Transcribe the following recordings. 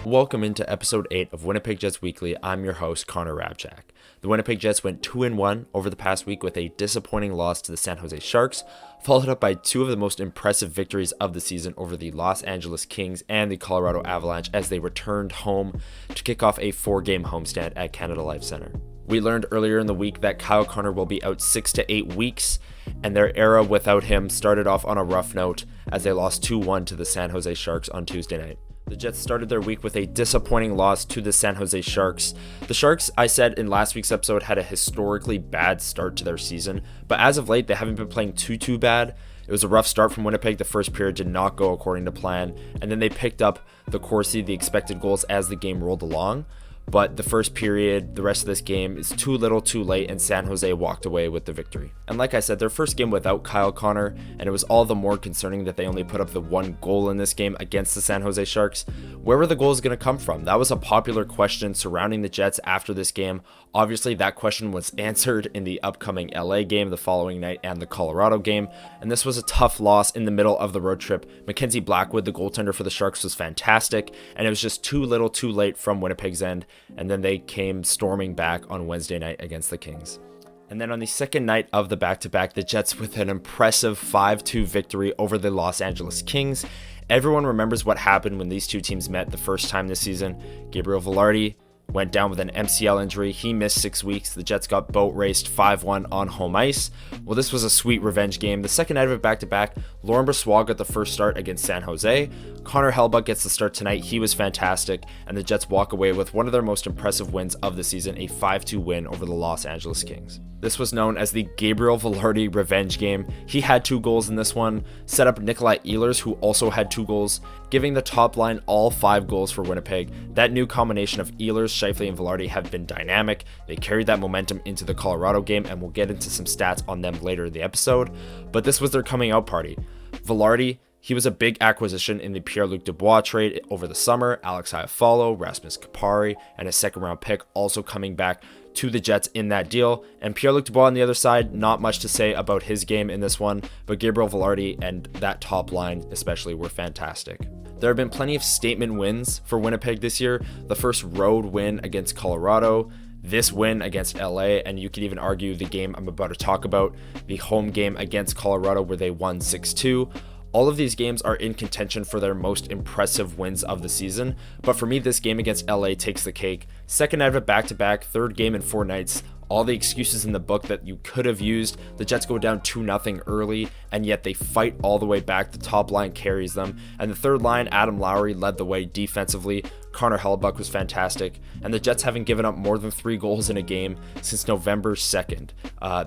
Welcome into episode 8 of Winnipeg Jets Weekly. I'm your host, Hrabchak. The Winnipeg Jets went 2-1 over the past week with a disappointing loss to the San Jose Sharks, followed up by two of the most impressive victories of the season over the Los Angeles Kings and the Colorado Avalanche as they returned home to kick off a 4-game homestand at Canada Life Center. We learned earlier in the week that Kyle Connor will be out 6 to 8 weeks, and their era without him started off on a rough note as they lost 2-1 to the San Jose Sharks on Tuesday night. The Jets started their week with a disappointing loss to the San Jose Sharks. The Sharks, I said in last week's episode, had a historically bad start to their season, but as of late, they haven't been playing too bad. It was a rough start from Winnipeg. The first period did not go according to plan, and then they picked up the Corsi, the expected goals as the game rolled along. But the first period, the rest of this game is too little too late, and San Jose walked away with the victory. And like I said, their first game without Kyle Connor, and it was all the more concerning that they only put up the one goal in this game against the San Jose Sharks. Where were the goals going to come from? That was a popular question surrounding the Jets after this game. Obviously, that question was answered in the upcoming LA game the following night and the Colorado game, and this was a tough loss in the middle of the road trip. Mackenzie Blackwood, the goaltender for the Sharks, was fantastic, and it was just too little too late from Winnipeg's end. And then they came storming back on Wednesday night against the Kings. And then on the second night of the back-to-back, the Jets with an impressive 5-2 victory over the Los Angeles Kings. Everyone remembers what happened when these two teams met the first time this season. Gabriel Vilardi went down with an MCL injury. He missed 6 weeks. The Jets got boat raced 5-1 on home ice. Well, this was a sweet revenge game. The second night of it back-to-back, Laurent Brossoit got the first start against San Jose. Connor Hellebuyck gets the start tonight. He was fantastic, and the Jets walk away with one of their most impressive wins of the season, a 5-2 win over the Los Angeles Kings. This was known as the Gabriel Vilardi revenge game. He had 2 goals in this one, set up Nikolai Ehlers, who also had 2 goals, giving the top line all 5 goals for Winnipeg. That new combination of Ehlers, Scheifele, and Vilardi have been dynamic. They carried that momentum into the Colorado game, and we'll get into some stats on them later in the episode. But this was their coming out party. Vilardi, he was a big acquisition in the Pierre-Luc Dubois trade over the summer. Alex Iafallo, Rasmus Kupari, and a second-round pick also coming back to the Jets in that deal. And Pierre-Luc Dubois on the other side, not much to say about his game in this one, but Gabriel Vilardi and that top line especially were fantastic. There have been plenty of statement wins for Winnipeg this year. The first road win against Colorado, this win against LA, and you could even argue the game I'm about to talk about, the home game against Colorado where they won 6-2. All of these games are in contention for their most impressive wins of the season, but for me, this game against LA takes the cake. Second night of a back-to-back, third game in 4 nights. All the excuses in the book that you could have used. The Jets go down 2-0 early, and yet they fight all the way back. The top line carries them, and the third line, Adam Lowry, led the way defensively. Connor Hellebuyck was fantastic, and the Jets haven't given up more than 3 goals in a game since November 2nd.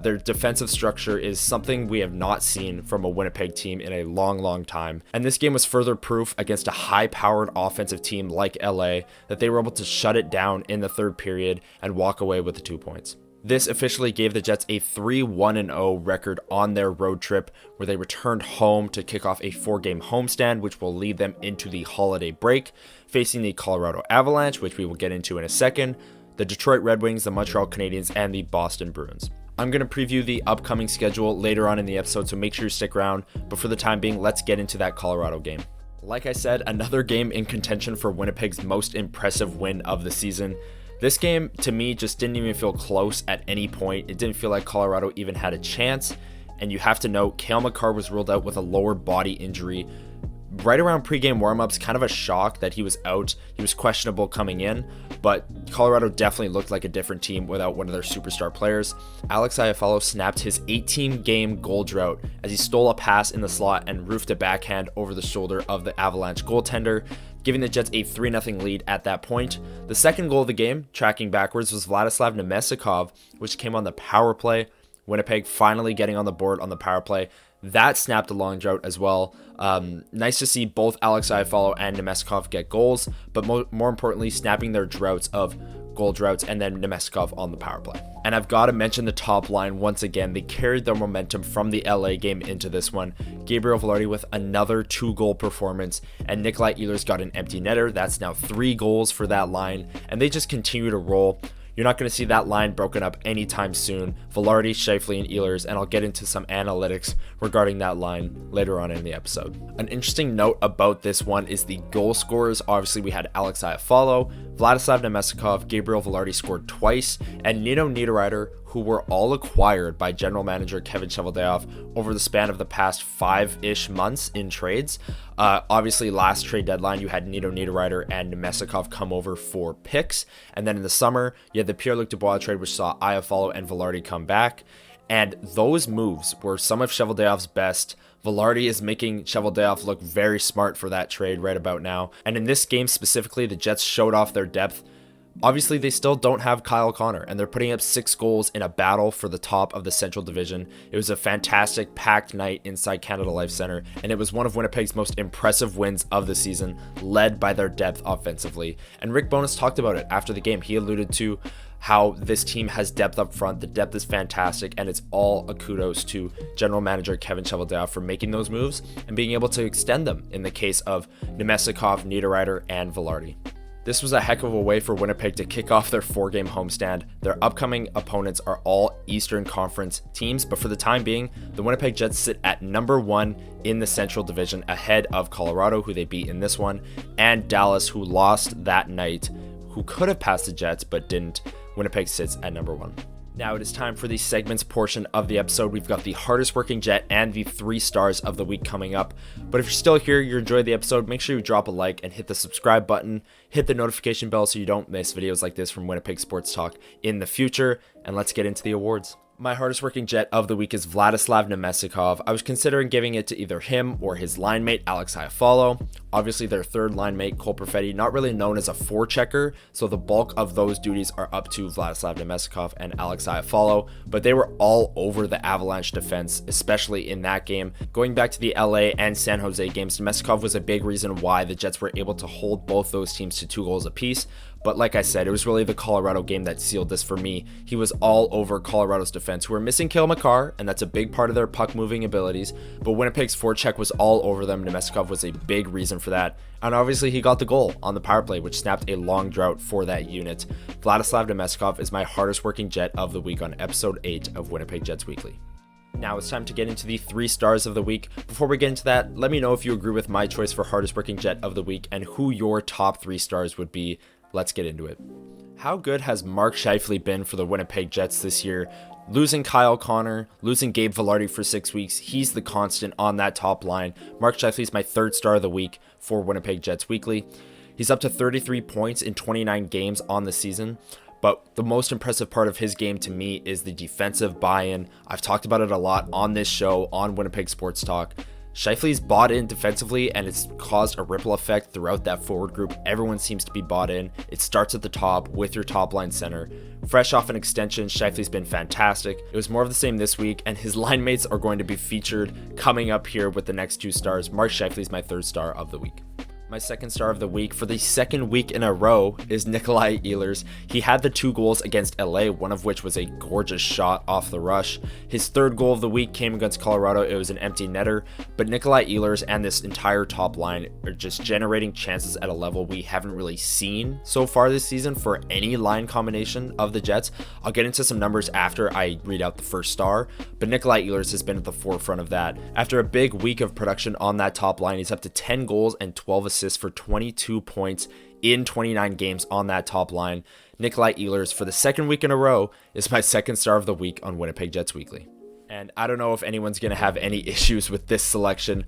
Their defensive structure is something we have not seen from a Winnipeg team in a long time, and this game was further proof against a high-powered offensive team like LA that they were able to shut it down in the third period and walk away with the 2 points. This officially gave the Jets a 3-1-0 record on their road trip, where they returned home to kick off a 4-game homestand, which will lead them into the holiday break, facing the Colorado Avalanche, which we will get into in a second, the Detroit Red Wings, the Montreal Canadiens, and the Boston Bruins. I'm going to preview the upcoming schedule later on in the episode, so make sure you stick around, but for the time being, let's get into that Colorado game. Like I said, another game in contention for Winnipeg's most impressive win of the season. This game, to me, just didn't even feel close at any point. It didn't feel like Colorado even had a chance. And you have to note, Cale Makar was ruled out with a lower body injury. Right around pregame warmups, kind of a shock that he was out. He was questionable coming in, but Colorado definitely looked like a different team without one of their superstar players. Alex Iafallo snapped his 18-game goal drought as he stole a pass in the slot and roofed a backhand over the shoulder of the Avalanche goaltender, giving the Jets a 3-0 lead at that point. The second goal of the game, tracking backwards, was Vladislav Nemestikov, which came on the power play. Winnipeg finally getting on the board on the power play. That snapped a long drought as well. Nice to see both Alex Iafallo and Nemestikov get goals, but more importantly, snapping their droughts of goal droughts and then Nemestikov on the power play. And I've got to mention the top line once again. They carried their momentum from the LA game into this one. Gabriel Vilardi with another 2-goal performance, and Nikolai Ehlers got an empty netter. That's now 3 goals for that line, and they just continue to roll. You're not going to see that line broken up anytime soon. Vilardi, Scheifele, and Ehlers, and I'll get into some analytics regarding that line later on in the episode. An interesting note about this one is the goal scorers. Obviously, we had Alex Iafallo, Vladislav Nemestikov, Gabriel Vilardi scored twice, and Nino Niederreiter, who were all acquired by general manager Kevin Cheveldayoff over the span of the past 5-ish months in trades. Obviously, last trade deadline, you had Nino Niederreiter and Nemestikov come over for picks. And then in the summer, you had the Pierre-Luc Dubois trade, which saw Iafallo and Vilardi come back. And those moves were some of Cheveldayoff's best. Vilardi is making Cheveldayoff look very smart for that trade right about now. And in this game specifically, the Jets showed off their depth. Obviously, they still don't have Kyle Connor, and they're putting up 6 goals in a battle for the top of the Central Division. It was a fantastic, packed night inside Canada Life Center, and it was one of Winnipeg's most impressive wins of the season, led by their depth offensively. And Rick Bowness talked about it after the game. He alluded to how this team has depth up front. The depth is fantastic, and it's all a kudos to general manager Kevin Cheveldayoff for making those moves and being able to extend them in the case of Nemestikov, Niederreiter, and Vilardi. This was a heck of a way for Winnipeg to kick off their 4-game homestand. Their upcoming opponents are all Eastern Conference teams, but for the time being, the Winnipeg Jets sit at number 1 in the Central Division, ahead of Colorado, who they beat in this one, and Dallas, who lost that night, who could have passed the Jets but didn't. Winnipeg sits at number 1. Now it is time for the segments portion of the episode. We've got the hardest working Jet and the 3 stars of the week coming up. But if you're still here, you enjoyed the episode, make sure you drop a like and hit the subscribe button. Hit the notification bell so you don't miss videos like this from Winnipeg Sports Talk in the future. And let's get into the awards. My hardest working Jet of the week is Vladislav Nemestikov. I was considering giving it to either him or his line mate, Alex Iafallo. Obviously, their third line mate, Cole Perfetti, not really known as a forechecker, so the bulk of those duties are up to Vladislav Nemestikov and Alex Iafallo, but they were all over the Avalanche defense, especially in that game. Going back to the LA and San Jose games, Nemestikov was a big reason why the Jets were able to hold both those teams to 2 goals apiece. But like I said, it was really the Colorado game that sealed this for me. He was all over Colorado's defense, who were missing Cale Makar, and that's a big part of their puck-moving abilities. But Winnipeg's forecheck was all over them. Nemestikov was a big reason for that. And obviously, he got the goal on the power play, which snapped a long drought for that unit. Vladislav Nemestikov is my hardest working Jet of the week on episode 8 of Winnipeg Jets Weekly. Now it's time to get into the 3 stars of the week. Before we get into that, let me know if you agree with my choice for hardest working Jet of the week and who your top 3 stars would be. Let's get into it. How good has Mark Scheifele been for the Winnipeg Jets this year? Losing Kyle Connor, losing Gabe Vilardi for 6 weeks, he's the constant on that top line. Mark Scheifele is my 3rd star of the week for Winnipeg Jets Weekly. He's up to 33 points in 29 games on the season. But the most impressive part of his game to me is the defensive buy-in. I've talked about it a lot on this show on Winnipeg Sports Talk. Scheifele's bought in defensively, and it's caused a ripple effect throughout that forward group. Everyone seems to be bought in. It starts at the top with your top line center. Fresh off an extension, Scheifele's been fantastic. It was more of the same this week, and his line mates are going to be featured coming up here with the next 2 stars. Mark Scheifele's my 3rd star of the week. My 2nd star of the week for the 2nd week in a row is Nikolai Ehlers. He had the 2 goals against LA, one of which was a gorgeous shot off the rush. His 3rd goal of the week came against Colorado. It was an empty netter, but Nikolai Ehlers and this entire top line are just generating chances at a level we haven't really seen so far this season for any line combination of the Jets. I'll get into some numbers after I read out the 1st star, but Nikolai Ehlers has been at the forefront of that. After a big week of production on that top line, he's up to 10 goals and 12 assists for 22 points in 29 games on that top line. Nikolai Ehlers, for the 2nd week in a row, is my 2nd star of the week on Winnipeg Jets Weekly. And I don't know if anyone's going to have any issues with this selection.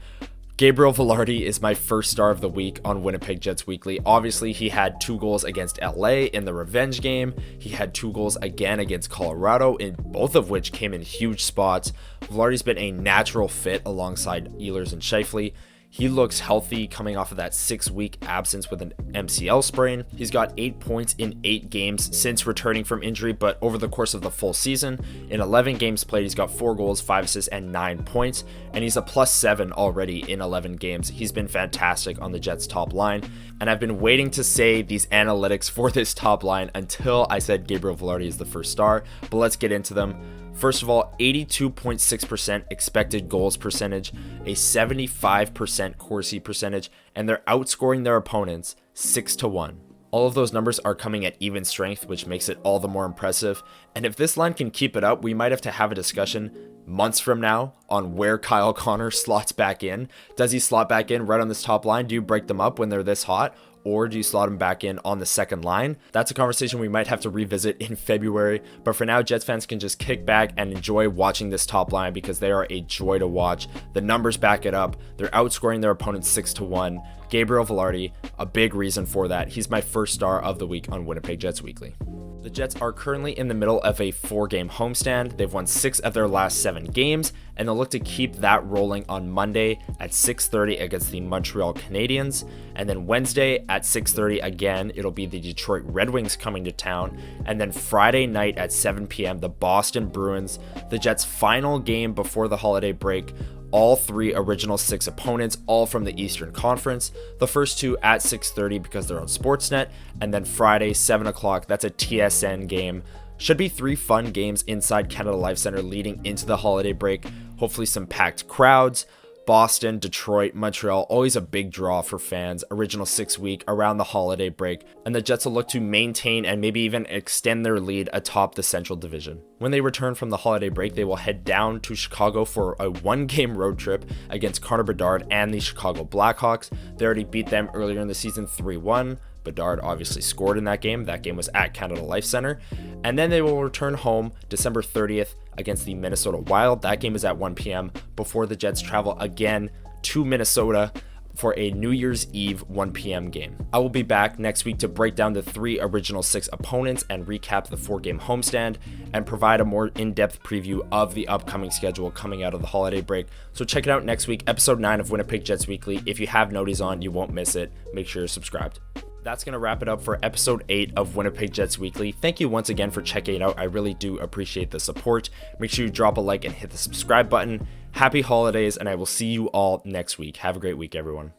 Gabriel Vilardi is my 1st star of the week on Winnipeg Jets Weekly. Obviously, he had 2 goals against LA in the revenge game. He had 2 goals again against Colorado, in both of which came in huge spots. Vilardi's been a natural fit alongside Ehlers and Scheifele. He looks healthy coming off of that 6-week absence with an MCL sprain. He's got 8 points in 8 games since returning from injury, but over the course of the full season, in 11 games played, he's got 4 goals, 5 assists, and 9 points, and he's a +7 already in 11 games. He's been fantastic on the Jets' top line, and I've been waiting to say these analytics for this top line until I said Gabriel Vilardi is the 1st star, but let's get into them. First of all, 82.6% expected goals percentage, a 75% Corsi percentage, and they're outscoring their opponents 6-1. All of those numbers are coming at even strength, which makes it all the more impressive. And if this line can keep it up, we might have to have a discussion months from now on where Kyle Connor slots back in. Does he slot back in right on this top line? Do you break them up when they're this hot? Or do you slot him back in on the second line? That's a conversation we might have to revisit in February. But for now, Jets fans can just kick back and enjoy watching this top line because they are a joy to watch. The numbers back it up. They're outscoring their opponents 6-1. Gabriel Vilardi, a big reason for that. He's my first star of the week on Winnipeg Jets Weekly. The Jets are currently in the middle of a 4-game homestand. They've won 6 of their last 7 games, and they'll look to keep that rolling on Monday at 6:30 against the Montreal Canadiens. And then Wednesday at 6:30 again, it'll be the Detroit Red Wings coming to town. And then Friday night at 7 p.m., the Boston Bruins, the Jets' final game before the holiday break. All 3 original 6 opponents, all from the Eastern Conference. The first 2 at 6:30 because they're on Sportsnet. And then Friday, 7 o'clock, that's a TSN game. Should be 3 fun games inside Canada Life Center leading into the holiday break. Hopefully some packed crowds. Boston, Detroit, Montreal, always a big draw for fans. Original 6 week around the holiday break. And the Jets will look to maintain and maybe even extend their lead atop the Central Division. When they return from the holiday break, they will head down to Chicago for a 1-game road trip against Connor Bedard and the Chicago Blackhawks. They already beat them earlier in the season 3-1. Bedard obviously scored in that game. That game was at Canada Life Center. And then they will return home December 30th against the Minnesota Wild. That game is at 1 p.m. before the Jets travel again to Minnesota for a New Year's Eve 1 p.m. game. I will be back next week to break down the 3 original 6 opponents and recap the 4-game homestand and provide a more in-depth preview of the upcoming schedule coming out of the holiday break. So check it out next week, episode 9 of Winnipeg Jets Weekly. If you have noties on, you won't miss it. Make sure you're subscribed. That's going to wrap it up for episode 8 of Winnipeg Jets Weekly. Thank you once again for checking it out. I really do appreciate the support. Make sure you drop a like and hit the subscribe button. Happy holidays, and I will see you all next week. Have a great week, everyone.